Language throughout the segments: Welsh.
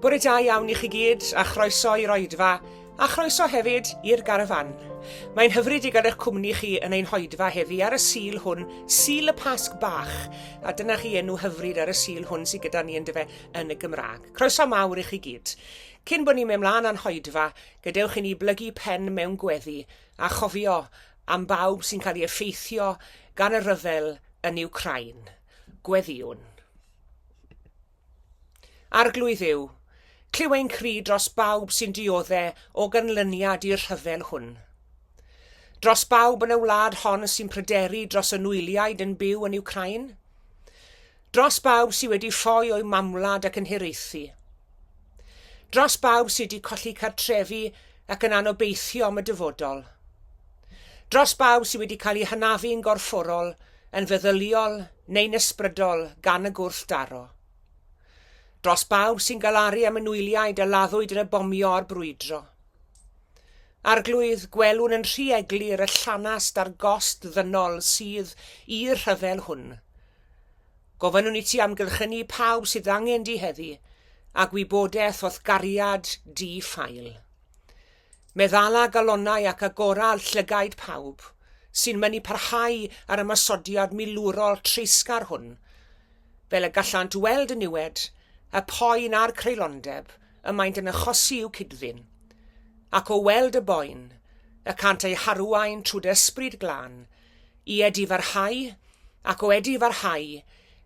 Bore da iawn I chi gyd, a chroeso i'r oedfa, a chroeso hefyd i'r garafan. Mae'n hyfryd I gael eich cwmni chi yn ein hoedfa heddi ar y sul hwn, Sul Y Pasg Bach, a dyna chi enw hyfryd ar y sul hwn sydd gyda ni yn dyfe yn y Gymraeg. Croeso mawr I chi gyd. Cyn bod ni'n mynd mlaen a'n hoedfa, gadewch I ni blygu pen mewn gweddi, a chofio am bawb sy'n cael ei effeithio gan y rhyfel yn Wcrain. Gweddiwn. Arglwydd yw, clyw ein cri dros bawb sy'n dioddau o ganlyniad i'r rhyfel hwn. Dros bawb yn y wlad hon sy'n pryderu dros y nwyliaid yn byw yn Wcrain. Dros bawb sydd wedi ffoi o'i mamwlad ac yn hiraethu. Dros bawb sydd wedi colli cartrefi ac yn anobeithio am y dyfodol. Dros bawb sydd wedi cael ei hanafu'n gorfforol, yn feddyliol neu'n ysbrydol gan y gwrthdaro. Dros bawb sy'n galaru am y nwyliaid a laddwyd yn y bomio o'r brwydro. Arglwydd, gwelwn yn rhy eglur y llanast a'r gost ddynol sydd i'r rhyfel hwn. Gofynnwn I ti amgylchynu pawb sydd angen di heddi a gwybodaeth o'th gariad di ffail. Meddala galonau ac agoral llygaid pawb sy'n mynd I parhau ar y masodiad milwrol treisgar hwn, fel y gallant weld yn niwed, y poen a'r creulondeb y maent yn achosi i'w cydddyn, ac o weld y boen, y cant ei harwain trwy'r ysbryd glân, I edi farhau, ac o edi farhau,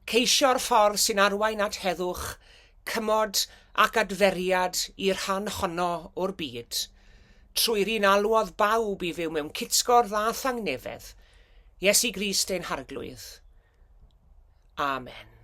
ceisio'r ffordd sy'n arwain at heddwch, cymod ac adferiad i'r rhan honno o'r byd, trwy'r un alwodd bawb I fyw mewn cytsgwrdd a thangnefedd, Iesu Grist ein harglwydd. Amen.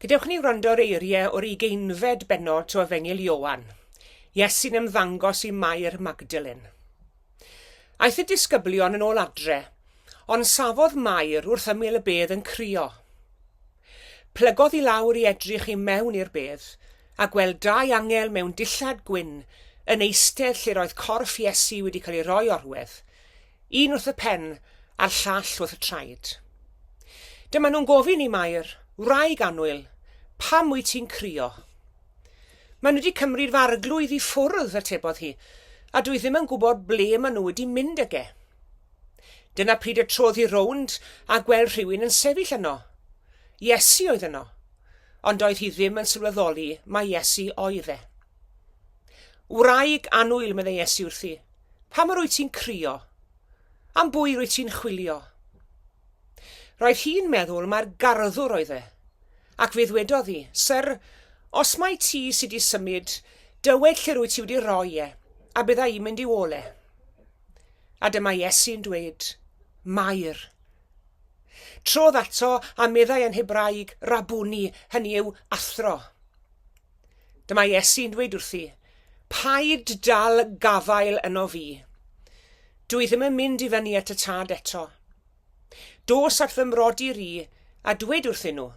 Gadewch ni wrando'r eiriau o'r 20fed bennod o Efengyl Ioan. Iesu'n ymddangos I Mair Magdalen. Aeth y disgyblion yn ôl adre, ond safodd Mair wrth ymyl y bedd yn crio. Plygodd I lawr I edrych I mewn i'r bedd, a gweld dau angel mewn dillad gwyn yn eistedd lle roedd corff Iesu wedi cael ei roi orwedd, un wrth y pen a'r llall wrth y traed. Dyma nhw'n gofyn I Mair, wraig annwyl, pam wyt ti'n crio? Maen nhw wedi cymryd fy arglwydd I ffwrdd, atebodd hi, a dwi ddim yn gwybod ble maen nhw wedi mynd ag e. Dyna pryd y trodd I rownd a gweld rhywun yn sefyll yno. Iesu oedd yno, ond oedd hi ddim yn sylweddoli mae Iesu oedd e. Wraig annwyl, meddai Iesu wrthi, Pam wyt ti'n crio? Am bwy wyt ti'n chwilio? Roedd hi'n meddwl mae'r garddwr oedd e, ac fe ddwedodd hi, Syr, os mae ti sydd wedi symud, dywed lle rwy ti wedi roi e, a bydda i'n mynd i ole. A dyma Iesu'n dweud, Mair. Trodd ato a meddai yn Hebraeg rabwni, hynny yw athro. Dyma Iesu'n dweud wrthi, paid dal gafael yno fi. Dwi ddim yn mynd i fyny at y tad eto. Dos at fy mrodi ri, a dweud wrthyn nhw,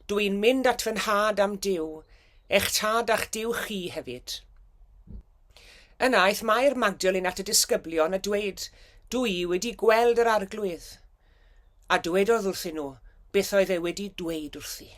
dwi'n mynd at fy nhad am Duw, eich tad a'ch Duw chi hefyd. Yna aeth Mair Magdalene at y disgyblion a dweud, dwi wedi gweld yr arglwydd. A dwedodd wrthyn nhw, beth oedd e wedi dweud wrthi.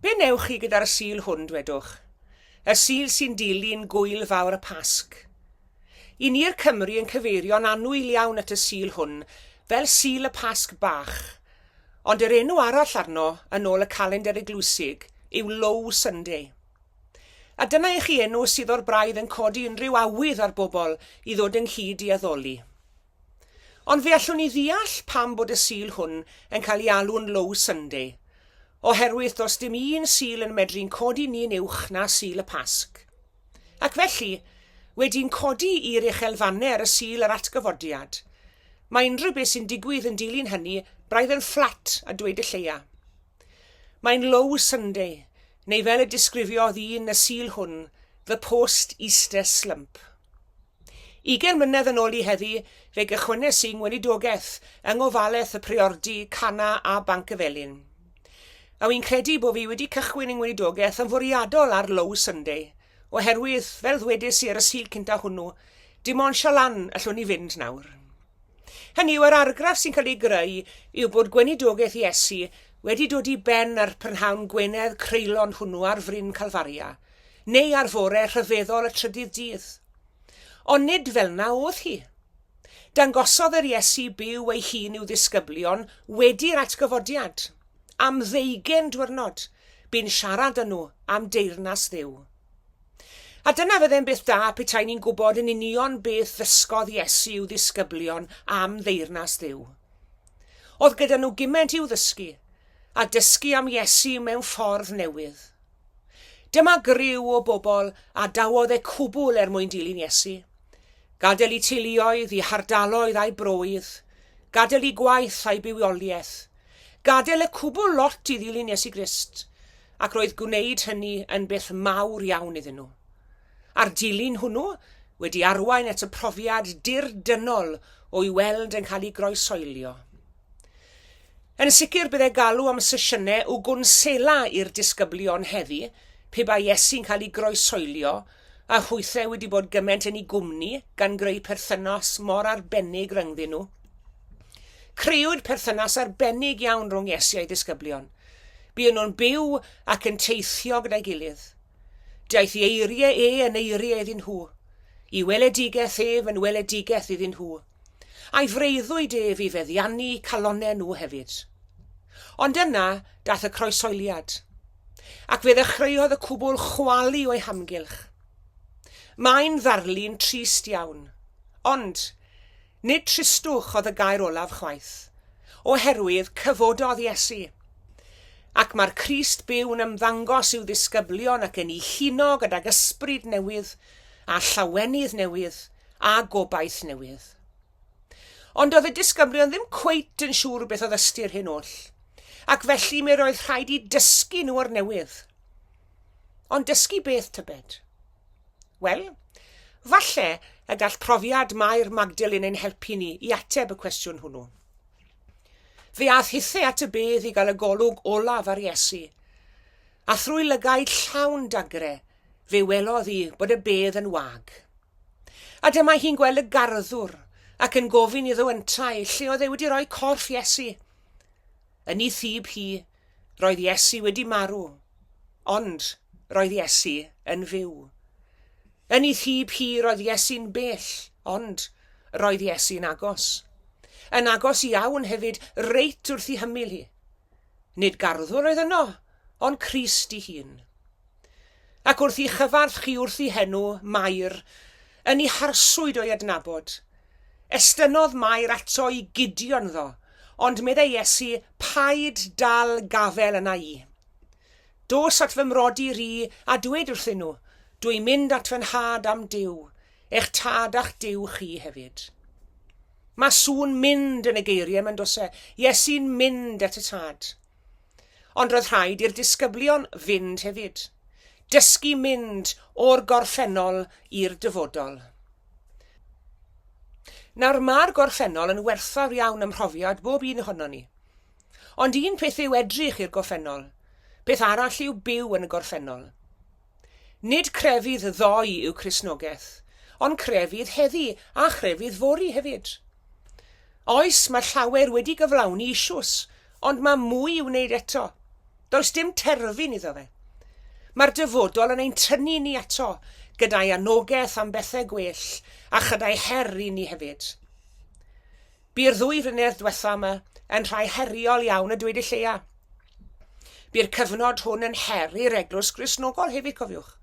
Be newch chi gyda'r Sul hwn, dwedwch? Y Sul sy'n dilyn gwyl fawr y Pasg. I ni'r Cymru yn cyfeirio'n annwyl iawn at y Sul hwn fel Sul Y Pasg Bach, ond yr enw arall arno yn ôl y calendar eglwysig yw Low Sunday. A dyna i chi enw sydd o'r braidd yn codi unrhyw awydd ar bobl i ddod ynghyd i addoli. Ond fe allwn ni ddeall pam bod y Sul hwn yn cael ei alw'n Low Sunday, oherwydd does dim un Sul yn medru'n codi ni'n uwch na Sul y Pasg. Ac felly, wedi'n codi i'r uchelfannau ar y Sul yr atgyfodiad, mae unrhyw beth sy'n digwydd yn dilyn hynny braidd yn fflat a dweud y lleia. Mae'n Low Sunday, neu fel y disgrifiodd un y Sul hwn, the post-Easter slump. 20 mlynedd yn ôl i heddi, fe gychwynes i'n weinidogaeth yng ngofalaeth y priordy Cana a Banc y Felin. A wy'n credu bod fi wedi cychwyn yng weinidogaeth yn fwriadol ar Low Sunday, oherwydd, fel ddwedais i ar y Sul cynta hwnnw, dim ond sialan allwn ni fynd nawr. Hynny yw, yr argraff sy'n cael ei greu yw bod gweinidogaeth Iesu wedi dod i ben ar prynhawn Gwenedd creulon hwnnw ar fryn Calfaria, neu ar fore rhyfeddol y trydydd dydd. Ond nid fel na oedd hi. Dangosodd yr Iesu byw ei hun i'w ddisgyblion wedi'r atgyfodiad. Am 20 diwrnod, bu'n siarad â nhw am deyrnas Dduw. A dyna fydde'n beth da petai ni'n gwybod yn union beth ddysgodd Iesu i'w ddisgyblion am ddeyrnas Dduw. Oedd gyda nhw gymaint i'w ddysgu, a dysgu am Iesu mewn ffordd newydd. Dyma griw o bobl a dawodd e cwbl mwyn dilyn Iesu. Gadael i teuluoedd, i hardaloedd a'i broedd, gadael i gwaith a'i bywioliaeth, gadael y cwbl lot i ddilyn Iesu Grist, ac roedd gwneud hynny yn beth mawr iawn iddyn nhw. A'r dilyn hwnnw wedi arwain at y profiad dirdynol o'i weld yn cael ei groesoelio. Yn sicr byddai galw am sesiynau o gwnsela i'r disgyblion heddi, pe bai Iesu'n cael ei groesoelio, a hwythau wedi bod gymaint yn ei gwmni gan greu perthynas mor arbennig rhyngddyn nhw. Creuwyd perthynas arbennig iawn rhwng Iesu a'i disgyblion. Buon nhw'n byw ac yn teithio gyda'i gilydd. Daeth ei eiriau yn eiriau iddyn nhw, i weledigaeth yn weledigaeth iddyn nhw, a'i freuddwyd i feddiannu calonnau nhw hefyd. Ond yna daeth y croesoeliad, ac fe ddechreuodd y cwbl chwalu o'i hamgylch. Mae'n ddarlun trist iawn, ond nid tristwch oedd y gair olaf chwaith, oherwydd cyfododd Iesu. Ac mae'r Crist byw yn ymddangos i'w ddisgyblion ac yn ei huno gydag ysbryd newydd, a llawenydd newydd, a gobaith newydd. Ond oedd y disgyblion ddim cweit yn siŵr beth oedd ystyr hyn oll, ac felly mi roedd rhaid i dysgu nhw o'r newydd. Ond dysgu beth tybed? Wel, falle y gall profiad Mair Magdalene ein helpu ni i ateb y cwestiwn hwnnw. Fe ath hithau at y bedd i gael y golwg olaf ar Iesu, a thrwy lygaid llawn dagre, fe welodd hi bod y bedd yn wag. A dyma hi'n gweld y garddwr ac yn gofyn iddo yntau lle oedd e wedi rhoi corff Iesu. Yn ei thib hi, roedd Iesu wedi marw, ond roedd Iesu yn fyw. Yn ei thib hi roedd Iesu'n bell, ond roedd Iesu'n agos. Yn agos iawn hefyd reit wrth ei hymyl hi. Nid garddwr oedd yno, ond Crist ei hun. Ac wrth ei chyfarth chi wrth ei henw, Mair, yn ei harswyd o'i adnabod. Estynodd Mair ato i Gideon ddo, ond meddai Iesu paid dal gafel yna i. Dos at fy mrodi ri a dweud wrthyn nhw, dwi'n mynd at fy nhad am Duw, eich tad a'ch Duw chi hefyd. Mae sŵn mynd yn y geiriau mewn dosau, Iesu'n mynd at y tad. Ond roedd rhaid i'r disgyblion fynd hefyd. Dysgu mynd o'r gorffennol i'r dyfodol. Nawr mae'r gorffennol yn werthfawr iawn ym mhrofiad bob un ohono ni. Ond un peth yw edrych i'r gorffennol, beth arall yw byw yn y gorffennol. Nid crefydd ddoi yw Cristnogaeth, ond crefydd heddi a chrefydd fori hefyd. Oes, mae llawer wedi gyflawni isiws, ond mae mwy i'w wneud eto. Does dim terfyn iddo fe. Mae'r dyfodol yn ein tynnu ni eto, gyda'i anogaeth am bethau gwell, a chydau her i ni hefyd. Bu'r 2 flynedd diwetha yma yn rhai heriol iawn y dweud y lleia. Bu'r cyfnod hwn yn her i'r Eglwys Gristnogol hefyd, cofiwch.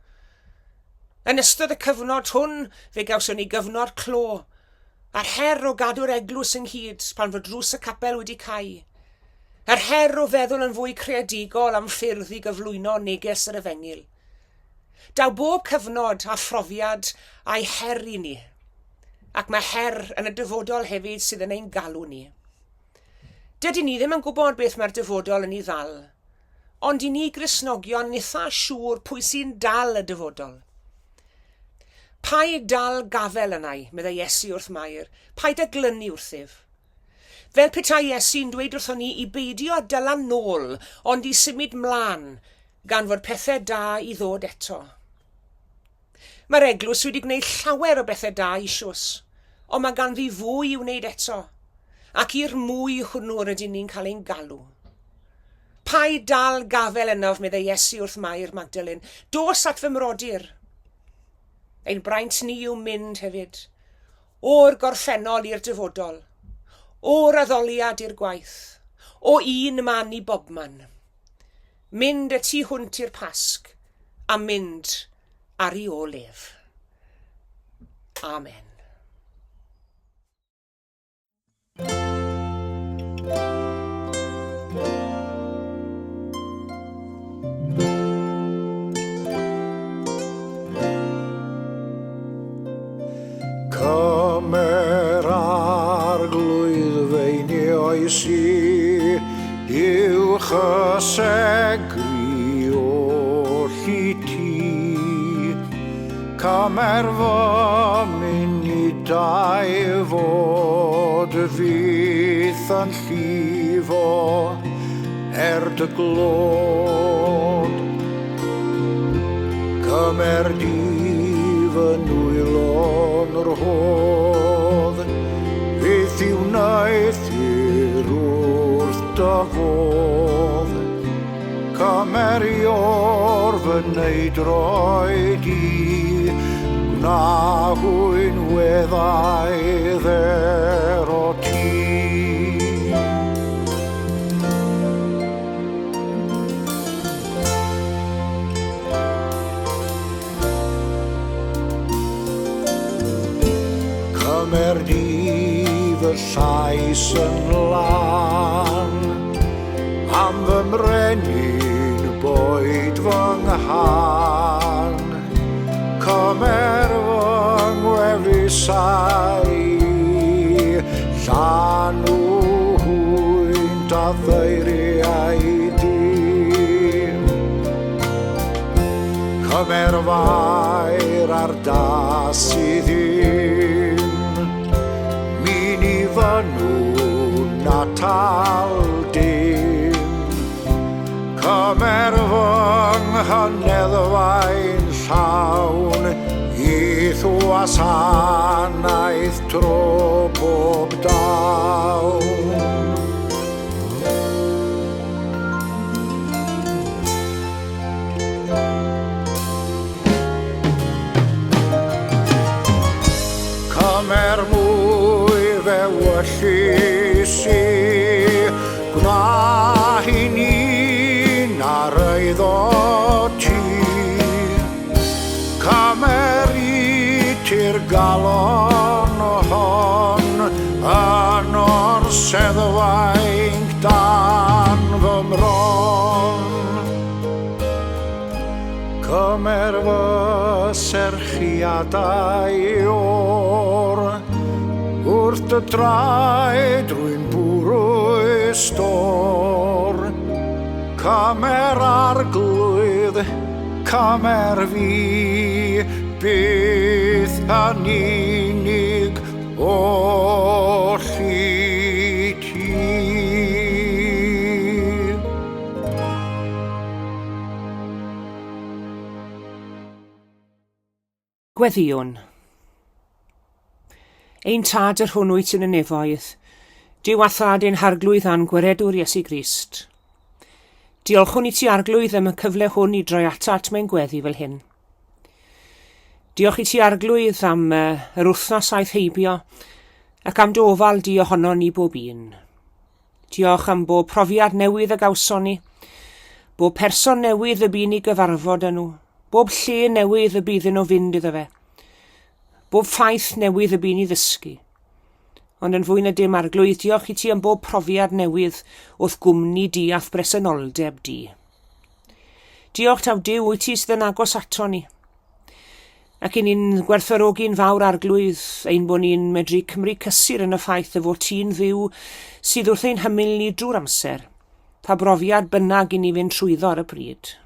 Yn ystod y cyfnod hwn, fe gawson ni gyfnod clo, a'r her o gadw'r eglwys ynghyd pan fod drws y capel wedi cau. Yr her o feddwl yn fwy creadigol am ffyrdd i gyflwyno neges yr Efengil. Daw bob cyfnod a phrofiad a'i her i ni, ac mae her yn y dyfodol hefyd sydd yn ein galw ni. Dydyn ni ddim yn gwybod beth mae'r dyfodol yn ei ddal, ond i ni Gristnogion nitha siŵr pwy sy'n dal y dyfodol. Paid dal gafel yna, meddai Iesu wrth Mair, paid a glynu wrthyf. Fel petai Iesu'n dweud wrthon ni i beidio a dylan nôl, ond i symud mlaen, gan fod pethau da i ddod eto. Mae'r eglwys wedi gwneud llawer o bethau da eisoes, ond mae ganddi fwy i wneud eto, ac i'r mwy hwnnw rydyn ni'n cael ein galw. Paid dal gafel ynof, meddai Iesu wrth Mair Magdalene, dos at fy mrodyr. Ein braint ni yw mynd hefyd, o'r gorffennol i'r dyfodol, o'r addoliad i'r gwaith, o un man i bobman. Mynd y tu hwnt i'r Pasg, a mynd ar ei olef. Amen. Cymer arglwydd feini oesi i'w chysegri oll i ti. Cymer fy munudau fod fydd yn llifo dy glod. Cymer di fy nwylo'n yr hodd, fydd i'w wnaeth i'r wrth dyfodd. Cymer i o'r fy neidroed i, gwna hwy'n weddau dder o ti. Cymer di fy llais yn lan, am fy mrenin boed fy nghan. Cymer fy ngwefusau, llanw hwynt a ddeiriau di. Cymer fair ar das i ddim, fy nhw'n atal dim. Cymer fy nghyneddfaen llawn, i ddwasanaeth tro bob dawn. Cymer wyllys i, gwna hi ni'n ar eiddo ti. Cymer i ti'r galon hon, yn o'r seddfainc dan fy mron. Cymer fy serchiadau o'r, wrth dy draed drwy'n bwrw stor. Cymer arglwydd, cymer fi, bydd yn unig oll i ti. Gweddiwn. Ein tad yr hwn wyt yn y nefoedd, dyw athad ein harglwydd a'n gweredwr Iesu Grist. Diolchwn i ti arglwydd am y cyfle hwn i droi atat mewn gweddi fel hyn. Diolch i ti arglwydd am yr wythnos aeth heibio ac am dy ofal di ohono ni bob un. Diolch am bob profiad newydd y gawson ni, bob person newydd y bu'n ni gyfarfod â nhw, bob lle newydd y bydd nhw fynd iddo fe, bob ffaith newydd y bu'n ni ddysgu. Ond yn fwy na dim arglwydd, diolch i ti am bob profiad newydd wrth gwmni di ath bresenoldeb di. Diolch taw Duw wyt ti sydd yn agos ato ni. Ac i ni'n gwerthfawrogi'n fawr arglwydd ein bod ni'n medru cymryd cysur yn y ffaith y fod ti'n dduw sydd wrth ein hymyl ni drwy'r amser, pa brofiad bynnag i ni fynd trwyddo ar y pryd.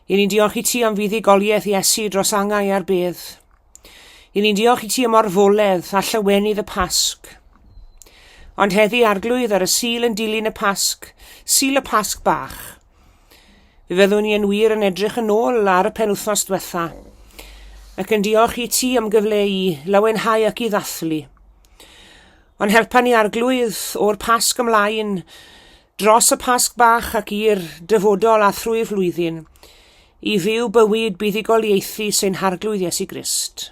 I ni'n diolch I ti am fuddugoliaeth Iesu dros angau a'r bedd. I ni'n diolch I ti am orfoledd a llawenydd y Pasg. Ond heddi arglwydd ar y Sul yn dilyn y Pasg, Sul Y Pasg Bach. Fe fyddwn ni yn wir yn edrych yn ôl ar y penwythnos diwetha, ac yn diolch I ti am gyfle I lawenhau ac I ddathlu. Ond helpa ni arglwydd o'r Pasg ymlaen, dros y Pasg Bach ac i'r dyfodol a thrwy'r flwyddyn, I fyw bywyd buddugoliaethu sy'n harglwydd Iesu Grist.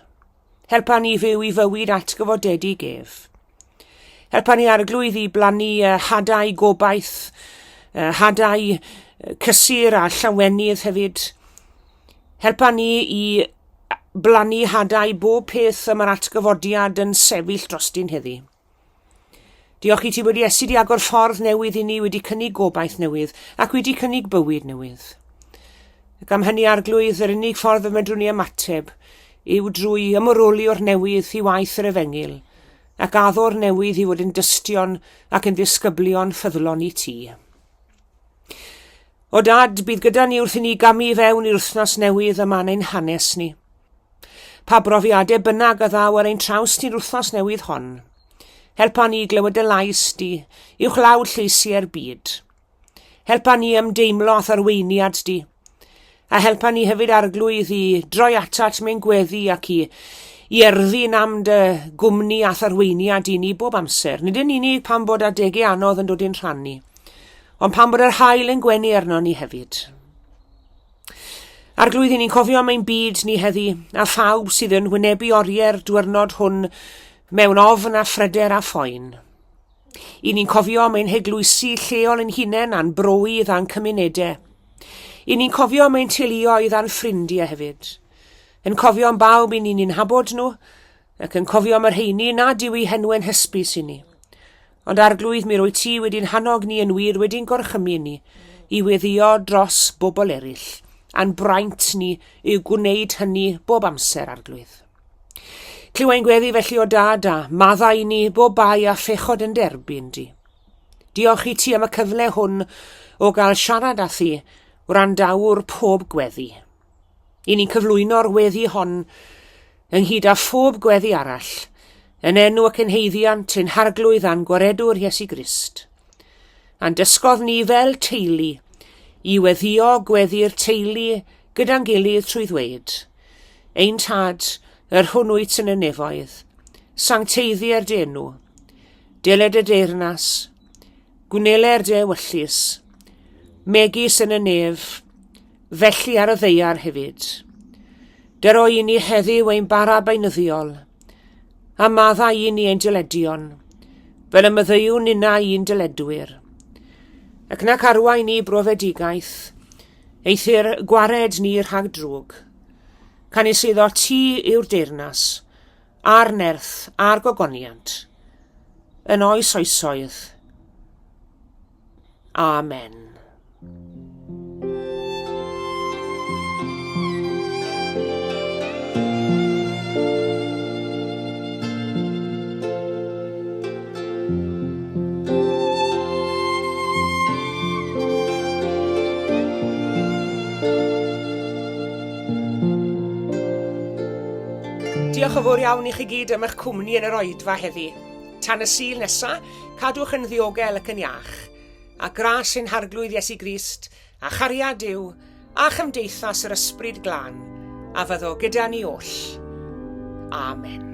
Helpa ni fyw I fywyd atgyfodedig ef. Helpa ni arglwydd I blannu hadau gobaith, hadau cysur a llawenydd hefyd. Helpa ni I blannu hadau bob peth ym yr atgyfodiad yn sefyll drostin heddi. Diolch I ti wedi Iesu di agor ffordd newydd I ni, wedi cynnig gobaith newydd ac wedi cynnig bywyd newydd. Ac am hynny arglwydd yr unig ffordd y medrwn ni ymateb yw drwy ymwroli o'r newydd I waith yr Efengil ac addor newydd I fod yn dystion ac yn ddisgyblion ffyddlon I ti. O Dad, bydd gyda ni wrth I ni gamu fewn i'r wythnos newydd yma yn ein hanes ni. Pa brofiadau bynnag a ddaw ar ein traws ni'r wythnos newydd hon. Helpa ni glywed y lais di, i'w chlawd lleisiau'r byd. Helpa ni ymdeimlo ath arweiniad di. A helpa ni hefyd arglwydd I droi atat mewn gweddi ac I erddi'n am dy gwmni ath arweiniad I ni bob amser. Nid yn unig pan bod adegau anodd yn dod i'n rhannu, ond pan bod yr haul yn gwenu arno ni hefyd. Arglwydd I ni'n cofio am ein byd ni heddi a phawb sydd yn wynebu orie'r diwrnod hwn mewn ofn a phryder a phoen. I ni'n cofio am ein heglwysi lleol yn hunain a'n browydd a'n cymunedau. I ni'n cofio am ein teuluoedd a'n ffrindiau hefyd. Yn cofio am bawb I ni'n unhabod nhw, ac yn cofio am yr heini nad yw I henwen hysbys I ni. Ond arglwydd mi rwy ti wedi'n hannog ni yn wir wedi'n gorchymyn ni I weddio dros bobl eraill, a'n braint ni yw gwneud hynny bob amser arglwydd. Clyw ein gweddi felly o Dad a maddau ni bob bai a phechod yn derbyn di. Diolch I ti am y cyfle hwn o gael siarad â thi o randawr pob gweddi. I ni'n cyflwyno'r weddi hon ynghyd â phob gweddi arall, yn enw ac yn heiddiant yn harglwydd a'n gwaredwr Iesu Grist. A'n dysgodd ni fel teulu I weddio gweddi'r teulu gyda'n gilydd trwy ddweud. Ein Tad, yr hwnnwyt yn y nefoedd, sancteiddi'r denw, deled y deyrnas, gwnele'r de wyllus, megis yn y nef, felly ar y ddeiar hefyd. Dyro I ni heddiw ein bara beinyddiol, a madda I ni ein dyledion, fel y myddeiwn unna i'n dyledwyr. Ac nac arwain ni brofedigaeth, eithir gwared ni rhag drwg. Canis iddo ti yw'r deyrnas, a'r nerth, a'r gogoniant, yn oes oesoedd. Amen. Diolch yn fawr iawn I chi gyd am eich cwmni yn yr oedfa heddi. Tan y Sul nesa, cadwch yn ddiogel ac yn iach. A gras ein harglwydd Iesu Grist, a chariad Duw, a chymdeithas yr ysbryd glân, a fyddo gyda ni oll. Amen.